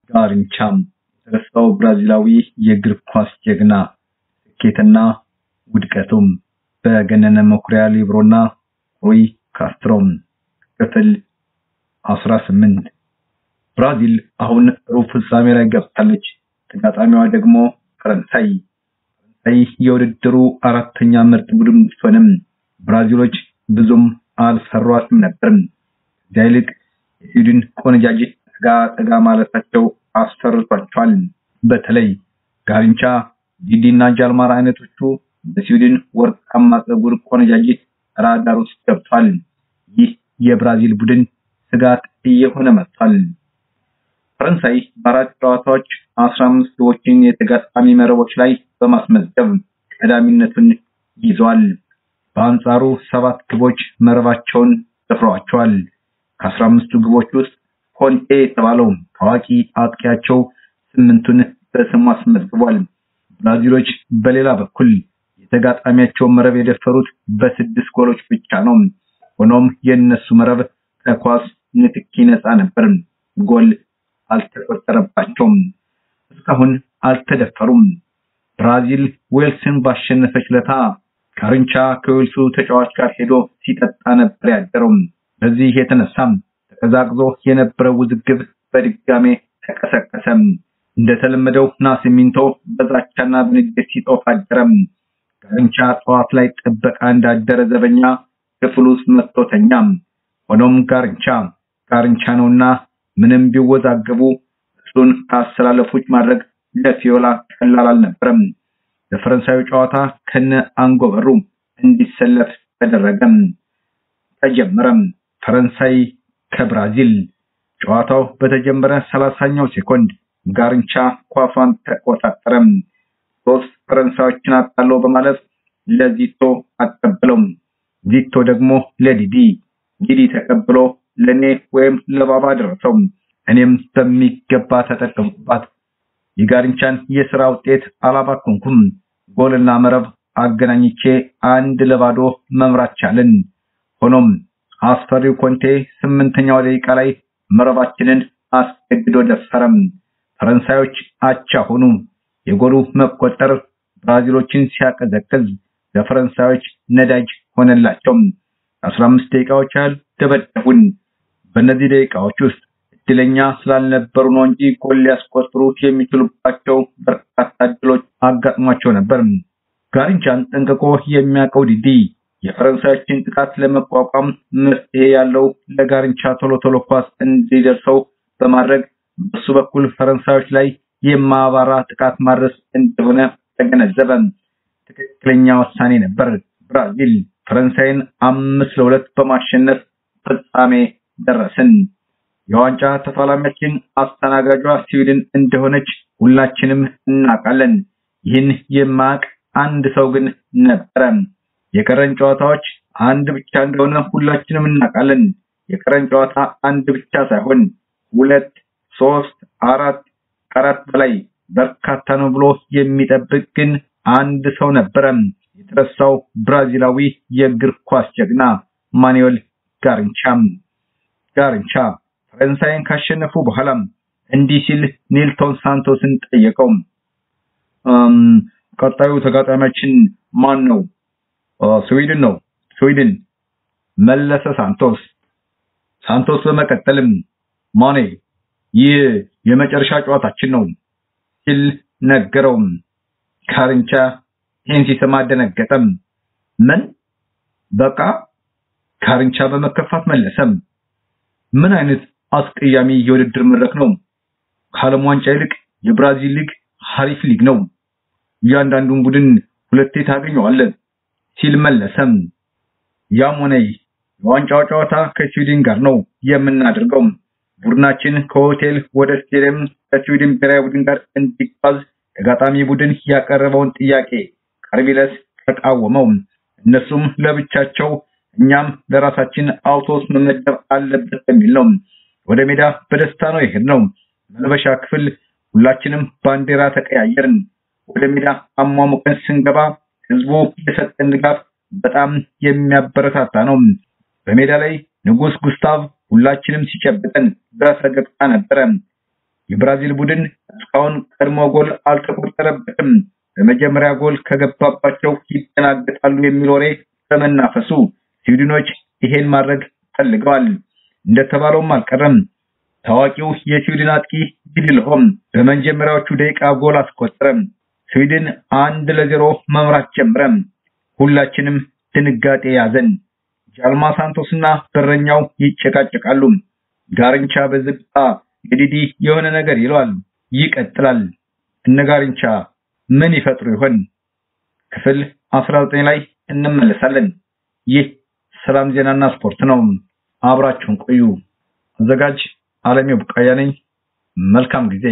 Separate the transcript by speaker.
Speaker 1: ጋርንቻም የተረሳው ብራዚላዊ የእግር ኳስ ጀግና ስኬትና ውድቀቱም በገነነ መኩሪያ ሊብሮና ሩይ ካስትሮም ክፍል 18 ብራዚል አሁን ሩብ ፍጻሜ ላይ ገብታለች። ተጋጣሚዋ ደግሞ ፈረንሳይ የውድድሩ አራተኛ ምርጥ ቡድን ስትሆን ብራዚሎች ብዙም አልሰሯትም ነበር። ዳይልቅ የስዊድን ቆነጃጅት ጋር ማለታቸው አስፈርቷቸዋል። በተለይ ጋርንቻ ዲዲና ጃልማር አይነቶቹ በስዊድን ወርቃማ ጸጉር ቆነጃጅት ራዳር ውስጥ ገብቷል። ይህ የብራዚል ቡድን ስጋት እየሆነ መጥቷል። ፈረንሳይ በአራት ጨዋታዎች 15 ግቦችን የተጋጣሚ መረቦች ላይ በማስመዝገብ ቀዳሚነቱን ይዟል። በአንጻሩ 7 ግቦች መረባቸውን ደፍረዋቸዋል። ከ15ቱ ግቦች ውስጥ ኮንቴ የተባለው ታዋቂ አጥቂያቸው 8ቱን በስሙ አስመዝግቧል። ብራዚሎች በሌላ በኩል የተጋጣሚያቸው መረብ የደፈሩት በ6 ጎሎች ብቻ ነው። ሆኖም የነሱ መረብ ከኳስ ንክኪ ነፃ ነበር። ጎል አልተቆጠረባቸውም። እስካሁን አልተደፈሩም። ብራዚል ዌልስን ባሸነፈች ለታ ጋርንቻ ከዌልሱ ተጫዋች ጋር ሄዶ ሲጠጣ ነበር ያደረው። በዚህ የተነሳም ተቀዛቅዞ የነበረው ውዝግብ በድጋሜ ተቀሰቀሰ። እንደተለመደው ናሲሚንቶ በዛቻና በንዴት ሲጦፍ አደረ። ጋርንቻ ጠዋት ላይ ጥበቃ እንዳደረ ዘበኛ ክፍሉ ውስጥ መጥቶተኛ። ሆኖም ጋርንቻ ነውና ምንም ቢወዛገቡ እሱን ታሰላለፉት ማድረግ ለፊዮላ ቀላል አልነበረም። ለፈረንሳዩ ጨዋታ ከነ አንጎበሩ እንዲሰለፍ ተጀመረ። ፈረንሳይ ከብራዚል ጨዋታው በተጀመረ 30ኛው ሴኮንድ ጋርንቻ ኳሷን ተቆጣጠረ። 3 ፈረንሳዮችን አጣለው በማለት ለዚቶ አቀበለው። ዚቶ ደግሞ ለዲዲ ተቀብሎ ለኔ ወይም ለባባ ደረሰው። እኔም በሚገባ ተጠቀምኩባት። የጋርንቻን የሥራ ውጤት አላባከንኩም። ጎልና መረብ አገናኝቼ 1-0 መምራት ቻለን። ሆኖም አስፈሪው ኮንቴ 8ኛው ደቂቃ ላይ መረባችንን አስገድዶ ደፈረም። ፈረንሳዮች አቻ ሆኑ። የጎሉ መቆጠር ብራዚሎችን ሲያቀዘቅዝ ለፈረንሳዮች ነዳጅ ሆነላቸው። 15 ደቂቃዎች ደበደቡን። በእነዚህ ደቂቃዎች ውስጥ እድለኛ ስላልነበሩ ነው እንጂ ጎል ሊያስቆጥሩ የሚችሉባቸው በርካታ እድሎች አጋጥሟቸው ነበር። ጋርንቻን ጠንቅቆ የሚያውቀው ዲዲ የፈረንሳዮችን ጥቃት ለመቋቋም መፍትሄ ያለው ለጋርንቻ ቶሎ ኳስ እንዲደርሰው በማድረግ በሱ በኩል ፈረንሳዮች ላይ የማባራ ጥቃት ማድረስ እንደሆነ ተገነዘበ። ትክክለኛ ውሳኔ ነበር። ብራዚል ፈረንሳይን 5-2 በማሸነፍ ፍጻሜ ደረስን። የዋንጫ ተፋላሚያችን አስተናጋጇ ስዊድን እንደሆነች ሁላችንም እናውቃለን። ይህን የማያውቅ አንድ ሰው ግን ነበረ። የቀረን ጨዋታዎች አንድ ብቻ እንደሆነ ሁላችንም እናውቃለን። የቀረን ጨዋታ አንድ ብቻ ሳይሆን 2 3 4 በላይ በርካታ ነው ብሎ የሚጠብቅ ግን አንድ ሰው ነበረ። የተረሳው ብራዚላዊ የእግር ኳስ ጀግና ማኑኤል ጋርንቻ ፈረንሳይን ካሸነፉ በኋላ እንዲህ ሲል ኒልቶን ሳንቶስን ጠየቀው። ቀጣዩ ተጋጣሚያችን ማን ነው? ስዊድን ነው። ስዊድን መለሰ ሳንቶስ በመቀጠልም ማኔ ይህ የመጨረሻ ጨዋታችን ነው ሲል ነገረው። ጋርንቻ ይህን ሲሰማ ደነገጠ። ምን በቃ? ጋርንቻ በመከፋት መለሰም። ምን አይነት አስቀያሚ የውድድር መድረክ ነው? ከዓለም ዋንጫ ይልቅ የብራዚል ሊግ ሐሪፍ ሊግ ነው። እያንዳንዱን ቡድን ሁለቴ ታገኘዋለህ ሲል መለሰም። ያም ሆነ የዋንጫው ጨዋታ ከስዊድን ጋር ነው የምናደርገው። ቡድናችን ከሆቴል ወደ ስቴዲየም ከስዊድን ብሔራዊ ቡድን ጋር እንዲጓዝ ተጋጣሚ ቡድን ያቀረበውን ጥያቄ ካርቢለስ ተቃወመው። እነሱም ለብቻቸው እኛም ለራሳችን አውቶስ መመደብ አለበት በሚል ነው። ወደ ሜዳ በደስታ ነው የሄድነው። መልበሻ ክፍል ሁላችንም ባንዲራ ተቀያየርን። ወደ ሜዳ አሟሙቀን ስንገባ ህዝቡ የሰጠን ድጋፍ በጣም የሚያበረታታ ነው። በሜዳ ላይ ንጉስ ጉስታቭ ሁላችንም ሲጨብጠን በፈገግታ ነበር። የብራዚል ቡድን እስካሁን ቀድሞ ጎል አልተቆጠረበትም። በመጀመሪያ ጎል ከገባባቸው ይጠናቀቃሉ የሚል ወሬ በመናፈሱ ስዊድኖች ይሄን ማድረግ ፈልገዋል። እንደተባለውም አልቀረም። ታዋቂው የስዊድን አጥቂ ቢድልሆም በመጀመሪያዎቹ ደቂቃ ጎል አስቆጠረ። ስዊድን 1-0 መምራት ጀመረ። ሁላችንም ድንጋጤ ያዘን። ጃልማ ሳንቶስና በረኛው ይጨቃጨቃሉ። ጋርንቻ በዝግታ የዲዲ የሆነ ነገር ይሏል። ይቀጥላል። እነ ጋርንቻ ምን ይፈጥሩ ይሆን? ክፍል 19 ላይ እንመለሳለን። ይህ ሰላም ዜናና ስፖርት ነው። አብራችሁን ቆዩ። አዘጋጅ አለሜው ቡቃያ ነኝ። መልካም ጊዜ